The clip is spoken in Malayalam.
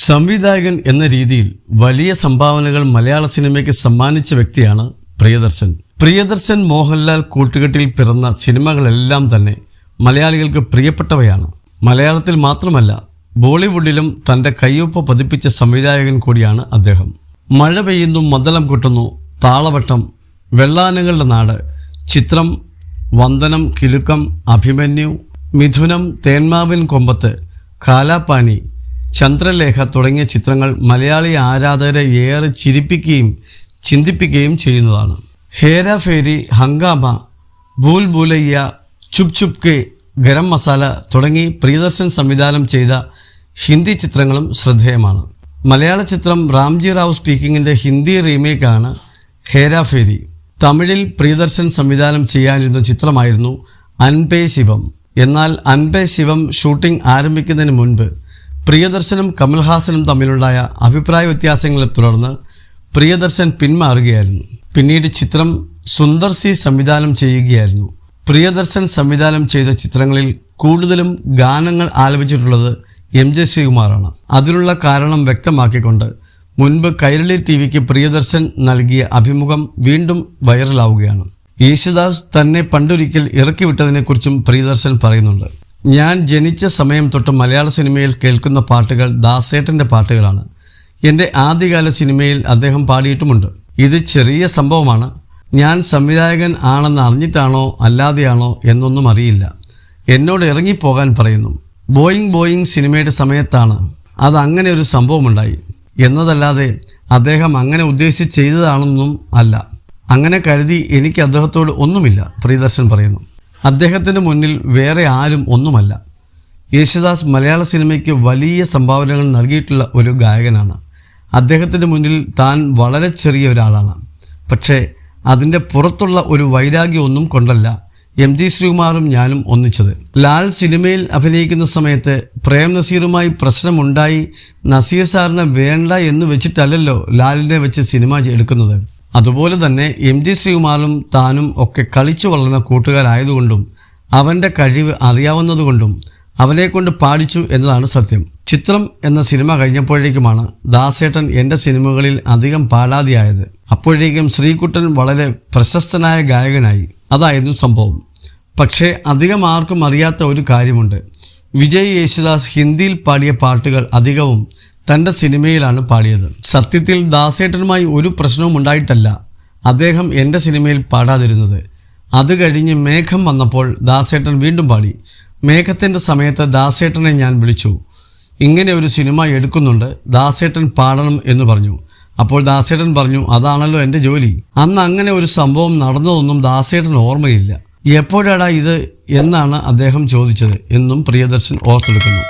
സംവിധായകൻ എന്ന രീതിയിൽ വലിയ സംഭാവനകൾ മലയാള സിനിമയ്ക്ക് സമ്മാനിച്ച വ്യക്തിയാണ് പ്രിയദർശൻ. പ്രിയദർശൻ മോഹൻലാൽ കൂട്ടുകെട്ടിൽ പിറന്ന സിനിമകളെല്ലാം തന്നെ മലയാളികൾക്ക് പ്രിയപ്പെട്ടവയാണ്. മലയാളത്തിൽ മാത്രമല്ല, ബോളിവുഡിലും തൻ്റെ കയ്യൊപ്പ് പതിപ്പിച്ച സംവിധായകൻ കൂടിയാണ് അദ്ദേഹം. മഴ പെയ്യുന്നു, മദ്ദളം കൊട്ടുന്നു, താളവട്ടം, വെള്ളാനങ്ങളുടെ നാട്, ചിത്രം, വന്ദനം, കിലുക്കം, അഭിമന്യു, മിഥുനം, തേന്മാവിൻ കൊമ്പത്ത്, കാലാപാനി, ചന്ദ്രലേഖ തുടങ്ങിയ ചിത്രങ്ങൾ മലയാളി ആരാധകരെ ഏറെ ചിരിപ്പിക്കുകയും ചിന്തിപ്പിക്കുകയും ചെയ്യുന്നതാണ്. ഹേര ഫേരി, ഹംഗാമ, ഭൂൽ ഭൂലയ്യ, ചുപ് ചുപ് കെ, ഗരം മസാല തുടങ്ങി പ്രിയദർശൻ സംവിധാനം ചെയ്ത ഹിന്ദി ചിത്രങ്ങളും ശ്രദ്ധേയമാണ്. മലയാള ചിത്രം റാംജി റാവു സ്പീക്കിങ്ങിൻ്റെ ഹിന്ദി റീമേക്കാണ് ഹേര ഫേരി. തമിഴിൽ പ്രിയദർശൻ സംവിധാനം ചെയ്യാനിരുന്ന ചിത്രമായിരുന്നു അൻപേ ശിവം. എന്നാൽ അൻപേ ശിവം ഷൂട്ടിംഗ് ആരംഭിക്കുന്നതിന് മുൻപ് പ്രിയദർശനും കമൽഹാസനും തമ്മിലുണ്ടായ അഭിപ്രായ വ്യത്യാസങ്ങളെ തുടർന്ന് പ്രിയദർശൻ പിന്മാറുകയായിരുന്നു. പിന്നീട് ചിത്രം സുന്ദർ സി സംവിധാനം ചെയ്യുകയായിരുന്നു. പ്രിയദർശൻ സംവിധാനം ചെയ്ത ചിത്രങ്ങളിൽ കൂടുതലും ഗാനങ്ങൾ ആലപിച്ചിട്ടുള്ളത് MJ ശ്രീകുമാറാണ്. അതിനുള്ള കാരണം വ്യക്തമാക്കിക്കൊണ്ട് മുൻപ് കൈരളി TVക്ക് പ്രിയദർശൻ നൽകിയ അഭിമുഖം വീണ്ടും വൈറലാവുകയാണ്. യേശുദാസ് തന്നെ പണ്ടൊരിക്കൽ ഇറക്കിവിട്ടതിനെക്കുറിച്ചും പ്രിയദർശൻ പറയുന്നുണ്ട്. ഞാൻ ജനിച്ച സമയം തൊട്ട് മലയാള സിനിമയിൽ കേൾക്കുന്ന പാട്ടുകൾ ദാസേട്ടൻ്റെ പാട്ടുകളാണ്. എൻ്റെ ആദ്യകാല സിനിമയിൽ അദ്ദേഹം പാടിയിട്ടുമുണ്ട്. ഇത് ചെറിയ സംഭവമാണ്. ഞാൻ സംവിധായകൻ ആണെന്ന് അറിഞ്ഞിട്ടാണോ അല്ലാതെയാണോ എന്നൊന്നും അറിയില്ല. എന്നോട് ഇറങ്ങിപ്പോകാൻ പറയുന്നു. ബോയിങ് സിനിമയുടെ സമയത്താണ് അതങ്ങനെ ഒരു സംഭവമുണ്ടായി എന്നതല്ലാതെ അദ്ദേഹം അങ്ങനെ ഉദ്ദേശിച്ച് ചെയ്തതാണെന്നും അല്ല. അങ്ങനെ കരുതി എനിക്ക് അദ്ദേഹത്തോട് ഒന്നുമില്ല, പ്രിയദർശൻ പറയുന്നു. അദ്ദേഹത്തിന് മുന്നിൽ വേറെ ആരും ഒന്നുമല്ല. യേശുദാസ് മലയാള സിനിമയ്ക്ക് വലിയ സംഭാവനകൾ നൽകിയിട്ടുള്ള ഒരു ഗായകനാണ്. അദ്ദേഹത്തിന് മുന്നിൽ താൻ വളരെ ചെറിയ ഒരാളാണ്. പക്ഷേ അതിൻ്റെ പുറത്തുള്ള ഒരു വൈരാഗ്യമൊന്നും കൊണ്ടല്ല MG ശ്രീകുമാറും ഞാനും ഒന്നിച്ചത്. ലാൽ സിനിമയിൽ അഭിനയിക്കുന്ന സമയത്ത് പ്രേം നസീറുമായി പ്രശ്നമുണ്ടായി നസീർ സാറിനെ വേണ്ട എന്ന് വെച്ചിട്ടല്ലല്ലോ ലാലിനെ വെച്ച് സിനിമ എടുക്കുന്നത്. അതുപോലെ തന്നെ MG ശ്രീകുമാറും താനും ഒക്കെ കളിച്ചു വളർന്ന കൂട്ടുകാരായതുകൊണ്ടും അവൻ്റെ കഴിവ് അറിയാവുന്നതുകൊണ്ടും അവനെക്കൊണ്ട് പാടിച്ചു എന്നതാണ് സത്യം. ചിത്രം എന്ന സിനിമ കഴിഞ്ഞപ്പോഴേക്കുമാണ് ദാസേട്ടൻ എൻ്റെ സിനിമകളിൽ അധികം പാടാതെയായത്. അപ്പോഴേക്കും ശ്രീകുട്ടൻ വളരെ പ്രശസ്തനായ ഗായകനായി. അതായിരുന്നു സംഭവം. പക്ഷേ അധികം ആർക്കും അറിയാത്ത ഒരു കാര്യമുണ്ട്. വിജയ് യേശുദാസ് ഹിന്ദിയിൽ പാടിയ പാട്ടുകൾ അധികവും തൻ്റെ സിനിമയിലാണ് പാടിയത്. സത്യത്തിൽ ദാസേട്ടനുമായി ഒരു പ്രശ്നവും ഉണ്ടായിട്ടല്ല അദ്ദേഹം എൻ്റെ സിനിമയിൽ പാടാതിരുന്നത്. അത് കഴിഞ്ഞ് മേഘം വന്നപ്പോൾ ദാസേട്ടൻ വീണ്ടും പാടി. മേഘത്തിൻ്റെ സമയത്ത് ദാസേട്ടനെ ഞാൻ വിളിച്ചു. ഇങ്ങനെ ഒരു സിനിമ എടുക്കുന്നുണ്ട്, ദാസേട്ടൻ പാടണം എന്ന് പറഞ്ഞു. അപ്പോൾ ദാസേട്ടൻ പറഞ്ഞു, അതാണല്ലോ എൻ്റെ ജോലി. അന്ന് അങ്ങനെ ഒരു സംഭവം നടന്നതൊന്നും ദാസേട്ടൻ ഓർമ്മയില്ല. എപ്പോഴാടാ ഇത് എന്നാണ് അദ്ദേഹം ചോദിച്ചത് എന്നും പ്രിയദർശൻ ഓർത്തെടുക്കുന്നു.